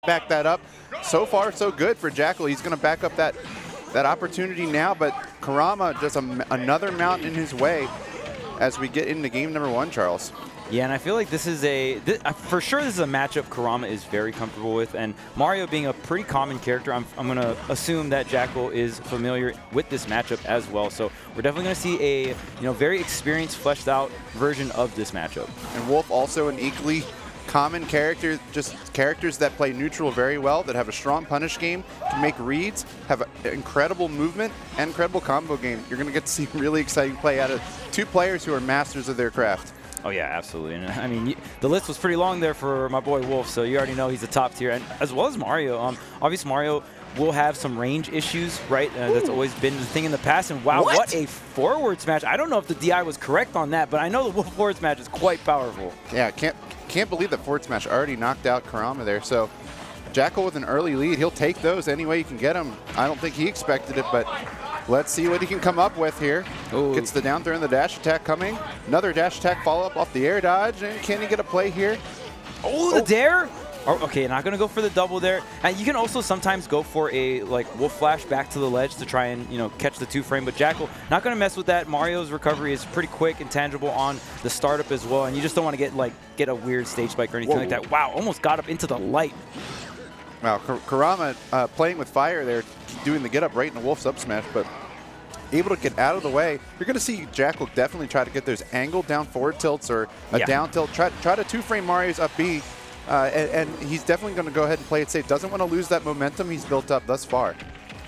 back that up. So far, so good for Jakal. He's going to back up that opportunity now, but Kurama just another mountain in his way as we get into game number 1, Charles. Yeah, and I feel like this is for sure this is a matchup Kurama is very comfortable with, and Mario being a pretty common character, I'm going to assume that Jakal is familiar with this matchup as well. So we're definitely going to see a very experienced, fleshed out version of this matchup. And Wolf also an equally common character, just characters that play neutral very well, that have a strong punish game, can make reads, have incredible movement, and incredible combo game. You're going to get to see really exciting play out of 2 players who are masters of their craft. Oh, yeah, absolutely. And I mean, the list was pretty long there for my boy Wolf, so you already know he's a top tier, and as well as Mario. Obviously, Mario will have some range issues, right? That's always been the thing in the past, and wow, what a forward smash. I don't know if the DI was correct on that, but I know the Wolf forward smash is quite powerful. Yeah, can't believe that forward smash already knocked out Kurama there. So Jakal with an early lead, he'll take those any way you can get him. I don't think he expected it, but let's see what he can come up with here. Ooh. Gets the down throw and the dash attack coming. Another dash attack follow-up off the air dodge. And can he get a play here? Oh, the dare? Oh, okay, not going to go for the double there. And you can also sometimes go for a Wolf Flash back to the ledge to try and catch the 2-frame. But Jakal, not going to mess with that. Mario's recovery is pretty quick and tangible on the startup as well. And you just don't want to get a weird stage spike or anything like that. Wow, almost got up into the light. Wow, Kurama playing with fire there, doing the get up right in the Wolf's up smash, but able to get out of the way. You're going to see Jakal definitely try to get those angled down forward tilts or a down tilt. Try to 2-frame Mario's up B, and he's definitely going to go ahead and play it safe. Doesn't want to lose that momentum he's built up thus far.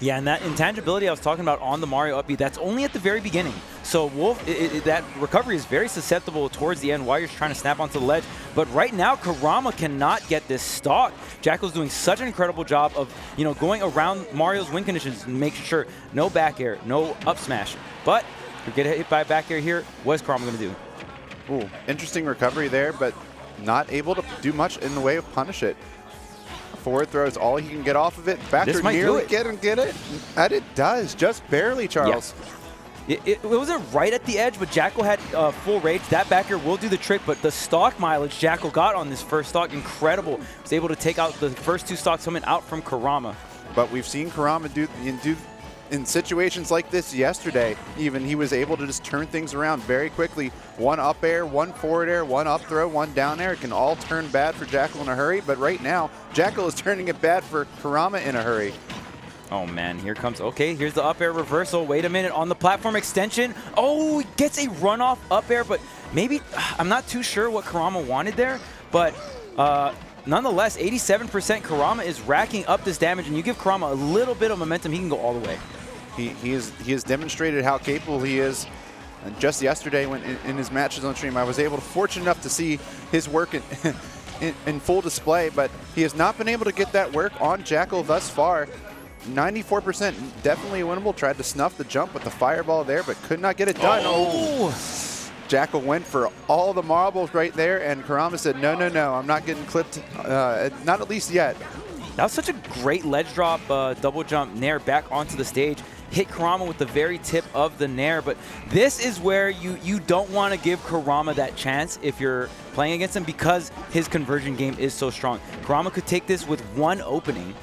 Yeah, and that intangibility I was talking about on the Mario up B, that's only at the very beginning. So Wolf, that recovery is very susceptible towards the end while you're trying to snap onto the ledge. But right now, Kurama cannot get this stock. Jakal's doing such an incredible job of going around Mario's win conditions and making sure no back air, no up smash. But if you get hit by a back air here, what is Kurama going to do? Ooh, interesting recovery there, but not able to do much in the way of punish it. Forward throw is all he can get off of it. Back to nearly get it. And it does, just barely, Charles. Yeah. It wasn't right at the edge, but Jakal had full rage. That back air will do the trick, but the stock mileage Jakal got on this first stock, incredible. Was able to take out the first 2 stocks coming out from Kurama. But we've seen Kurama do in situations like this yesterday, even he was able to just turn things around very quickly. 1 up air, 1 forward air, 1 up throw, 1 down air. It can all turn bad for Jakal in a hurry, but right now, Jakal is turning it bad for Kurama in a hurry. Oh man, here comes, okay, here's the up air reversal. Wait a minute, on the platform extension. Oh, he gets a runoff up air, but maybe, I'm not too sure what Kurama wanted there, but nonetheless, 87% Kurama is racking up this damage, and you give Kurama a little bit of momentum, he can go all the way. He has demonstrated how capable he is. And just yesterday, when in his matches on stream, I was fortunate enough to see his work in full display, but he has not been able to get that work on Jakal thus far. 94%, definitely winnable. Tried to snuff the jump with the fireball there, but could not get it done. Oh! Jakal went for all the marbles right there, and Kurama said, no, I'm not getting clipped, not at least yet. That was such a great ledge drop, double jump nair back onto the stage. Hit Kurama with the very tip of the nair, but this is where you don't want to give Kurama that chance if you're playing against him because his conversion game is so strong. Kurama could take this with 1 opening.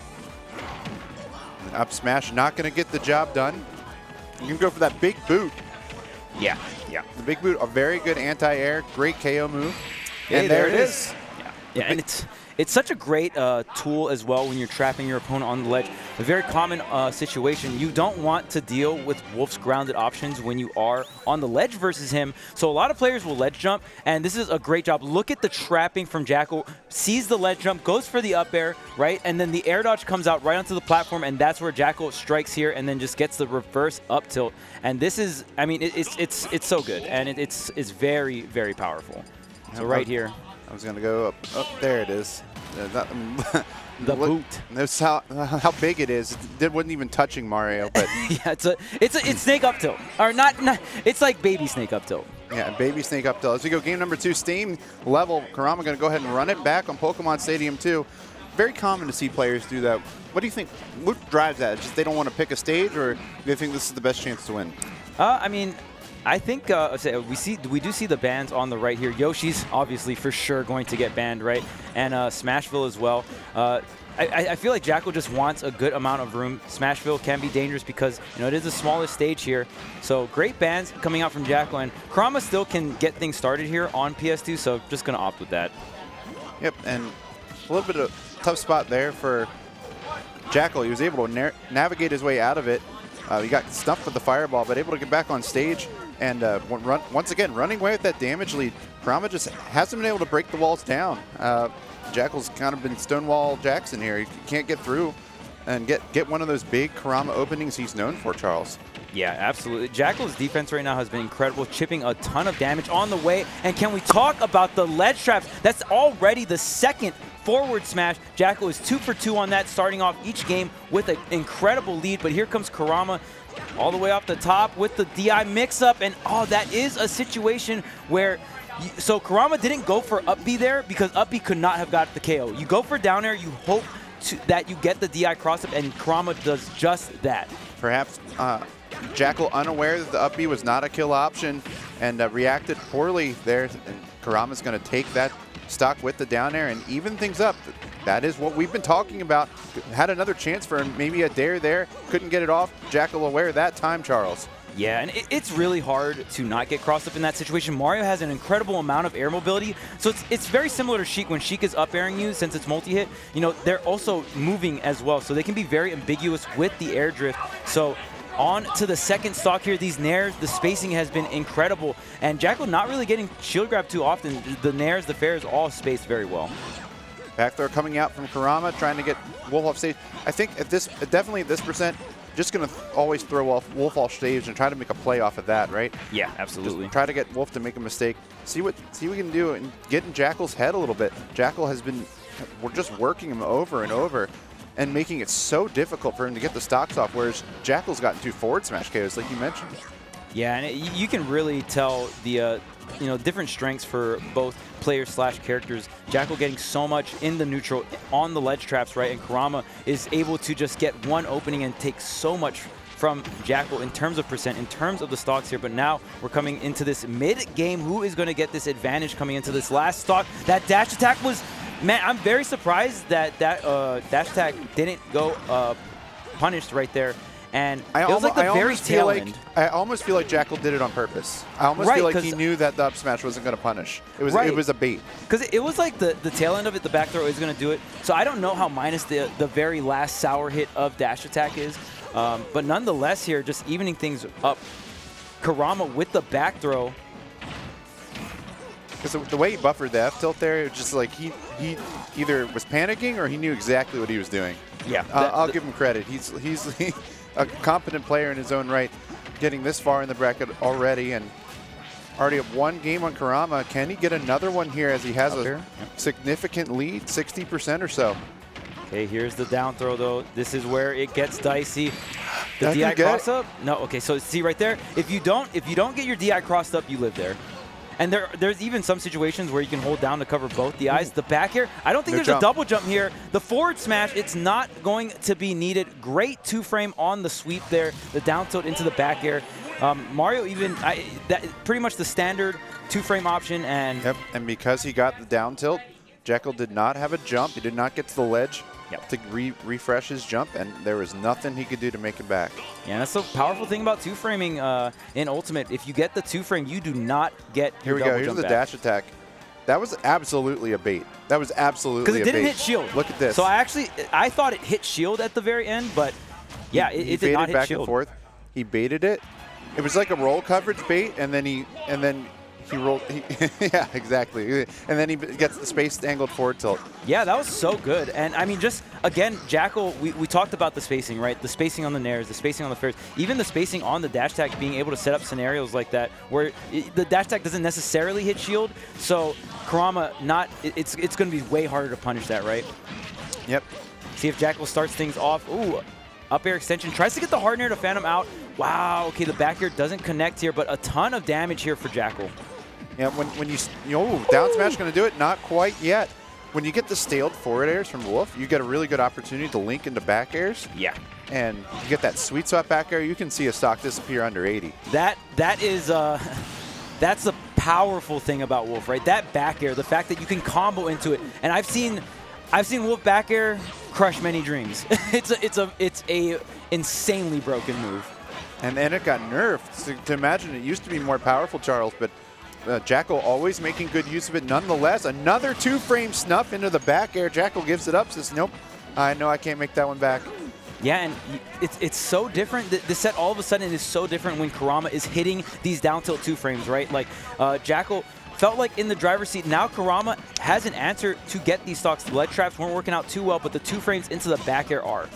Up smash, not going to get the job done. You can go for that big boot. Yeah. The big boot, a very good anti-air, great KO move. Hey, and there it is. Yeah, and it's such a great tool as well when you're trapping your opponent on the ledge. A very common situation. You don't want to deal with Wolf's grounded options when you are on the ledge versus him. So a lot of players will ledge jump, and this is a great job. Look at the trapping from Jakal. Sees the ledge jump, goes for the up air, right? And then the air dodge comes out right onto the platform, and that's where Jakal strikes here and then just gets the reverse up tilt. And this is, I mean, it's so good, and it's very, very powerful. So right here. I was going to go up. Oh, there it is. The boot. Notice how big it is. It wasn't even touching Mario, but yeah, it's snake up tilt, or not. It's like baby snake up tilt. Yeah, baby snake up tilt. As we go game number 2, Steam level. Kurama going to go ahead and run it back on Pokemon Stadium 2. Very common to see players do that. What do you think? What drives that? Just they don't want to pick a stage, or do you think this is the best chance to win? I mean, I think we do see the bans on the right here. Yoshi's obviously for sure going to get banned, right? And Smashville as well. I feel like Jakal just wants a good amount of room. Smashville can be dangerous because, you know, it is the smallest stage here. So great bans coming out from Jakal, and Kurama still can get things started here on PS2, so just going to opt with that. Yep, and a little bit of tough spot there for Jakal. He was able to navigate his way out of it. He got stuffed with the fireball, but able to get back on stage. And once again, running away with that damage lead. Kurama just hasn't been able to break the walls down. Jakal's kind of been Stonewall Jackson here. He can't get through and get one of those big Kurama openings he's known for, Charles. Yeah, absolutely. Jakal's defense right now has been incredible, chipping a ton of damage on the way. And can we talk about the ledge traps? That's already the second forward smash. Jakal is 2 for 2 on that, starting off each game with an incredible lead. But here comes Kurama all the way off the top with the DI mix-up. And, oh, that is a situation where... So Kurama didn't go for up B there because up B could not have got the KO. You go for down air, you hope that you get the DI cross-up, and Kurama does just that. Perhaps Jakal unaware that the up B was not a kill option and reacted poorly there. And Kurama's going to take that stock with the down air and even things up. That is what we've been talking about. Had another chance for maybe a dare there. Couldn't get it off. Jakal aware that time, Charles. Yeah, and it's really hard to not get crossed up in that situation. Mario has an incredible amount of air mobility, so it's very similar to Sheik when Sheik is up airing you since it's multi-hit. You know, they're also moving as well, so they can be very ambiguous with the air drift. So on to the second stock here. These nairs, the spacing has been incredible, and Jakal not really getting shield grab too often. The nairs, the fairs, all spaced very well. Back throw coming out from Kurama, trying to get Wolf off stage. I think at this, definitely at this percent, just going to always throw Wolf off stage and try to make a play off of that, right? Yeah, absolutely. Just try to get Wolf to make a mistake. See what we can do and get in Jakal's head a little bit. Jakal has been, we're just working him over and over and making it so difficult for him to get the stocks off, whereas Jakal's gotten 2 forward smash KOs, like you mentioned. Yeah, and you can really tell the you know, different strengths for both players slash characters. Jakal getting so much in the neutral on the ledge traps, right? And Kurama is able to just get one opening and take so much from Jakal in terms of percent, in terms of the stocks here. But now we're coming into this mid-game. Who is going to get this advantage coming into this last stock? That dash attack was, man, I'm very surprised that dash attack didn't go punished right there. And it was like the very tail end. I almost feel like Jakal did it on purpose. I almost feel like he knew that the up smash wasn't going to punish. It was a bait. Because it was like the tail end of it, the back throw is going to do it. So I don't know how minus the very last sour hit of dash attack is. But nonetheless here, just evening things up. Kurama with the back throw. Because the way he buffered the F tilt there, it was just like he either was panicking or he knew exactly what he was doing. Yeah. I'll give him credit. He's a competent player in his own right, getting this far in the bracket already, and already have 1 game on Kurama. Can he get another one here as he has a significant lead, 60% or so? Okay, here's the down throw though. This is where it gets dicey. The DI cross up? No, okay, so see right there, if you don't get your DI crossed up, you live there. And there's even some situations where you can hold down to cover both the eyes. The back air, I don't think there's a double jump here. The forward smash, it's not going to be needed. Great 2-frame on the sweep there. The down tilt into the back air. Mario even, that pretty much the standard 2-frame option. And yep, and because he got the down tilt, Jakal did not have a jump. He did not get to the ledge to refresh his jump, and there was nothing he could do to make it back. Yeah, that's the powerful thing about 2-framing in Ultimate. If you get the 2-frame, you do not get your double jump back. Here's the dash attack. That was absolutely a bait. That was absolutely a bait. Because it didn't hit shield. Look at this. So I thought it hit shield at the very end, but yeah, it did not hit back shield. And forth. He baited it. It was like a roll coverage bait, and then he rolled. Yeah, exactly. And then he gets the space angled forward tilt. Yeah, that was so good. And I mean, just again, Jakal, we talked about the spacing, right? The spacing on the nairs, the spacing on the fairs, even the spacing on the dash attack, being able to set up scenarios like that where the dash attack doesn't necessarily hit shield. So Kurama, it's going to be way harder to punish that, right? Yep. See if Jakal starts things off. Ooh, up air extension. Tries to get the hard air to Phantom out. Wow, okay, the back air doesn't connect here, but a ton of damage here for Jakal. Yeah, when you down smash going to do it? Not quite yet. When you get the staled forward airs from Wolf, you get a really good opportunity to link into back airs. Yeah. And you get that sweet spot back air, you can see a stock disappear under 80. That is that's the powerful thing about Wolf, right? That back air, the fact that you can combo into it. And I've seen Wolf back air crush many dreams. it's a insanely broken move. And then it got nerfed. To imagine, it used to be more powerful, Charles, but Jakal always making good use of it. Nonetheless, another 2-frame snuff into the back air. Jakal gives it up, says, nope, I know I can't make that one back. Yeah, and it's so different. The set all of a sudden is so different when Kurama is hitting these down tilt 2-frames, right? Like Jakal felt like in the driver's seat. Now Kurama has an answer to get these stocks. The ledge traps weren't working out too well, but the 2-frames into the back air are.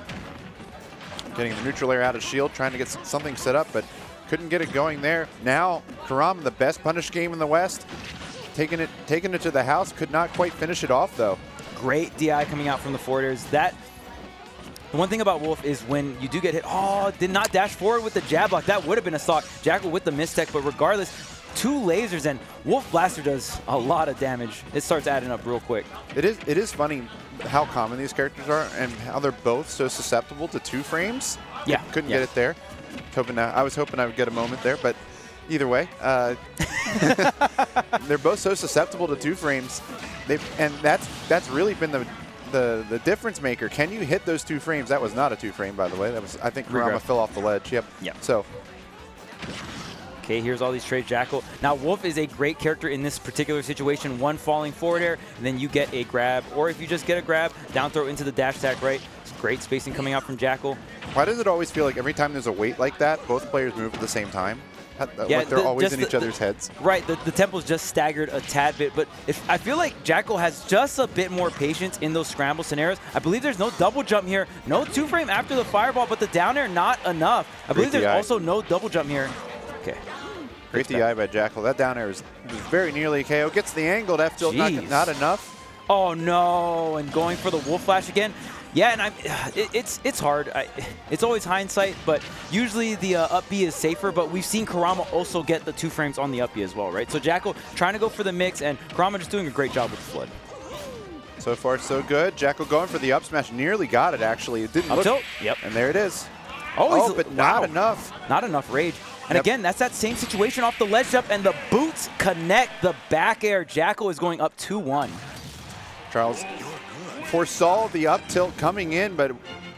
Getting the neutral air out of shield, trying to get something set up, but couldn't get it going there. Now Kurama, the best punish game in the West, taking it to the house. Could not quite finish it off though. Great DI coming out from the forward airs. The one thing about Wolf is when you do get hit, did not dash forward with the jab block. That would have been a stock. Jakal with the mistech, but regardless, 2 lasers, and Wolf Blaster does a lot of damage. It starts adding up real quick. It is funny how common these characters are and how they're both so susceptible to 2-frames. Yeah. Couldn't get it there. I was hoping I would get a moment there, but either way, they're both so susceptible to 2-frames. And that's really been the difference maker. Can you hit those 2-frames? That was not a 2-frame, by the way. That was, I think Kurama fell off the ledge. Yep. So. Okay, here's all these trades, Jakal. Now, Wolf is a great character in this particular situation. One falling forward air, and then you get a grab. Or if you just get a grab, down throw into the dash attack, right? It's great spacing coming out from Jakal. Why does it always feel like every time there's a weight like that, both players move at the same time? Yeah, like they're always in each other's heads. Right, the tempo's just staggered a tad bit, but I feel like Jakal has just a bit more patience in those scramble scenarios. I believe there's no double jump here, no 2-frame after the fireball, but the down air not enough. I believe there's also no double jump here. Okay. Great DI by Jakal. That down air was very nearly a KO. Gets the angled F tilt, not enough. Oh no, and going for the Wolf Flash again. Yeah, and it's hard. It's always hindsight, but usually the up B is safer, but we've seen Kurama also get the 2-frames on the up B as well, right? So Jakal trying to go for the mix, and Kurama just doing a great job with the flood. So far, so good. Jakal going for the up smash. Nearly got it, actually. It didn't up look. tilt. Yep. And there it is. Oh, but not enough. Not enough rage. And again, that's that same situation off the ledge up, and the boots connect the back air. Jakal is going up 2-1. Charles foresaw the up tilt coming in, but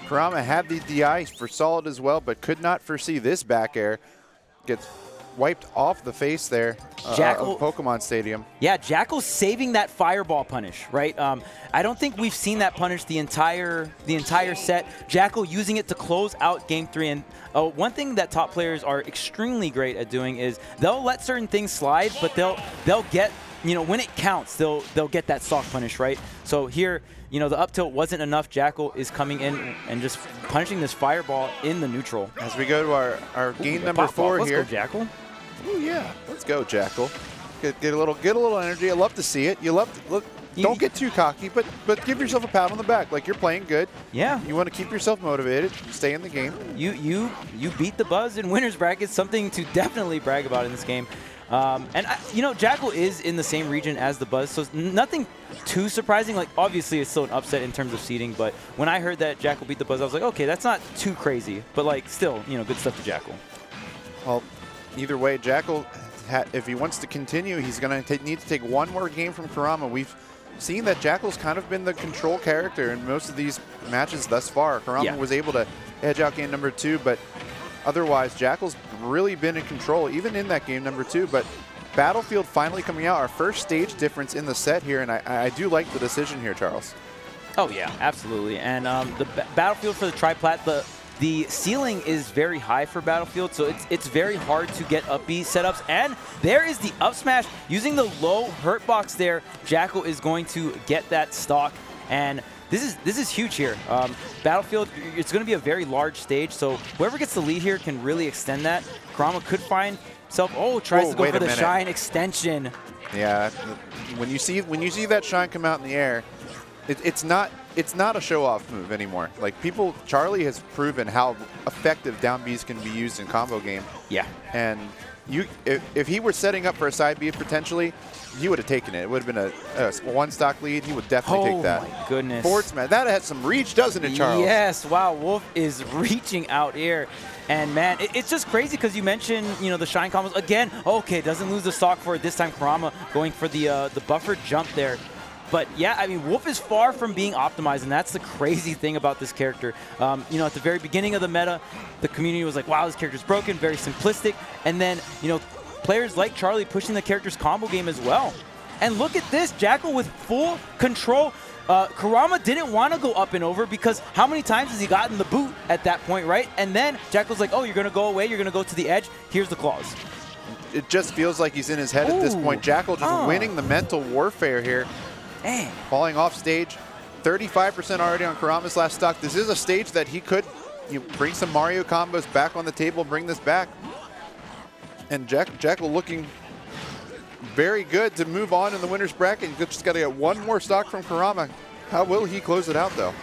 Kurama had the DI, foresaw it as well, but could not foresee this back air. Gets wiped off the face there of Pokemon Stadium. Yeah, Jakal's saving that fireball punish, right? I don't think we've seen that punish the entire set. Jakal using it to close out Game 3. And one thing that top players are extremely great at doing is they'll let certain things slide, but they'll get, when it counts, they'll get that stock punish, right? So here, the up tilt wasn't enough. Jakal is coming in and just punishing this fireball in the neutral. As we go to our game number 4 here. Let's go, Jakal. Oh yeah, let's go, Jakal. Get a little energy. I love to see it. You love to look. Don't get too cocky, but give yourself a pat on the back. Like, you're playing good. Yeah. You want to keep yourself motivated. Stay in the game. You beat the Buzz in winners brackets. Something to definitely brag about in this game. Jakal is in the same region as the Buzz, so nothing too surprising. Like, obviously, it's still an upset in terms of seeding, but when I heard that Jakal beat the Buzz, I was like, okay, that's not too crazy. But, like, still, good stuff to Jakal. Well, either way, Jakal, if he wants to continue, he's going to need to take one more game from Kurama. We've seen that Jakal's kind of been the control character in most of these matches thus far. Kurama was able to edge out game number 2, but otherwise, Jakal's really been in control, even in that game number 2. But Battlefield finally coming out, our first stage difference in the set here, and I do like the decision here, Charles. Oh, yeah, absolutely. And the Battlefield for the Triplat, the ceiling is very high for Battlefield, so it's very hard to get up B setups. And there is the up smash. Using the low hurt box there, Jakal is going to get that stock. And this is huge here. Battlefield, it's going to be a very large stage, so whoever gets the lead here can really extend that. Kurama could find himself, tries to go for the shine extension. Yeah, when you see that shine come out in the air, it's not a show-off move anymore. Like, Charlie has proven how effective down Bs can be used in combo game. Yeah. And if he were setting up for a side B potentially, he would have taken it. It would have been a one stock lead. He would definitely take that. Oh my goodness. Forward smash. That has some reach, doesn't it, Charles? Yes. Wow. Wolf is reaching out here. And man, it's just crazy because you mentioned, the shine combos again. Okay, doesn't lose the stock for it this time. Kurama going for the buffer jump there. But yeah, I mean, Wolf is far from being optimized, and that's the crazy thing about this character. You know, at the very beginning of the meta, the community was like, wow, this character's broken, very simplistic. And then, you know, players like Charlie pushing the character's combo game as well. And look at this, Jakal with full control. Kurama didn't want to go up and over because how many times has he gotten the boot at that point, right? And then Jakal's like, oh, you're going to go away, you're going to go to the edge, here's the claws. It just feels like he's in his head at this point. Jakal just winning the mental warfare here. Dang. Falling off stage, 35% already on Kurama's last stock. This is a stage that he could bring some Mario combos back on the table, bring this back. And Jakal looking very good to move on in the winner's bracket. He's just got to get one more stock from Kurama. How will he close it out, though?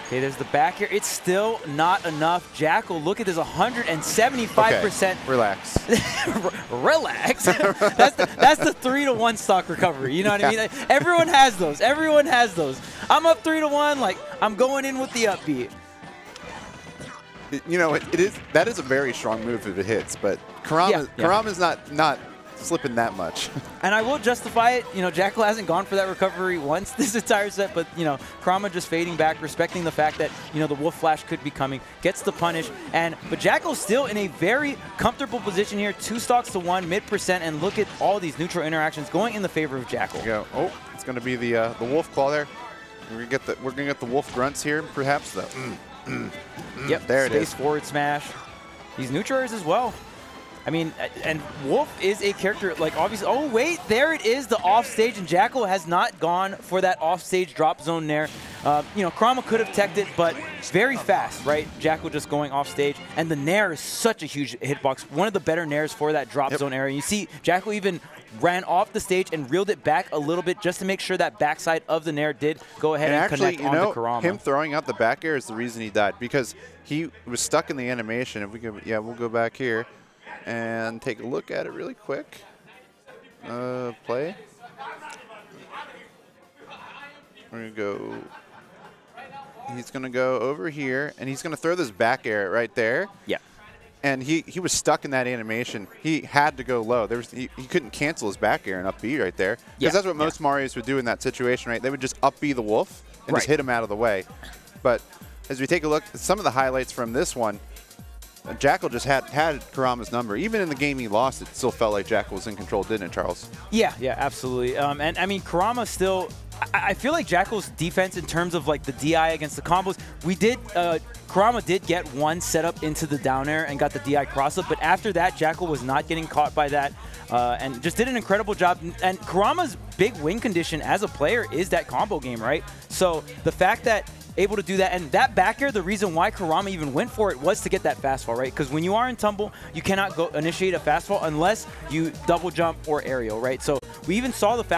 Okay, there's the back here. It's still not enough. Jakal, look at this, 175%. Okay, relax. Relax. that's the 3-to-1 stock recovery. You know what I mean? Everyone has those. Everyone has those. I'm up 3-to-1. Like, I'm going in with the upbeat. You know, that is a very strong move if it hits, but Kurama's not slipping that much. And I will justify it. You know, Jakal hasn't gone for that recovery once this entire set, but, you know, Kurama just fading back, respecting the fact that, you know, the Wolf Flash could be coming, gets the punish, but Jakal's still in a very comfortable position here, 2 stocks to 1, mid-percent, and look at all these neutral interactions going in the favor of Jakal. There you go. Oh, it's going to be the Wolf Claw there. We're gonna get the Wolf Grunts here, perhaps. Yep, there it is. Space forward smash. These neutrals as well. I mean, and Wolf is a character, like, obviously, oh, wait, there it is, the offstage, and Jakal has not gone for that offstage drop zone there. You know, Kurama could have teched it, but very fast, right? Jakal just going offstage, and the nair is such a huge hitbox, one of the better nairs for that drop zone area. You see, Jakal even ran off the stage and reeled it back a little bit just to make sure that backside of the nair did go ahead and connect onto Kurama. Him throwing out the back air is the reason he died, because he was stuck in the animation. If we could, yeah, we'll go back here and take a look at it really quick. Play. We're going to go. He's going to go over here, and he's going to throw this back air right there. Yeah. And he was stuck in that animation. He had to go low. He couldn't cancel his back air and up B right there. Because that's what most Marios would do in that situation, right? They would just up B the Wolf and just hit him out of the way. But as we take a look at some of the highlights from this one, Jakal just had Kurama's number. Even in the game he lost, it still felt like Jakal was in control, didn't it, Charles? Yeah, absolutely. And I mean, Kurama still, I feel like Jakal's defense in terms of like the DI against the combos, Kurama did get one setup into the down air and got the DI cross up, but after that, Jakal was not getting caught by that and just did an incredible job. And Kurama's big win condition as a player is that combo game, right? So the fact that able to do that, and that back air, the reason why Kurama even went for it was to get that fastfall, right? Because when you are in tumble, you cannot go initiate a fastfall unless you double jump or aerial, right? So we even saw the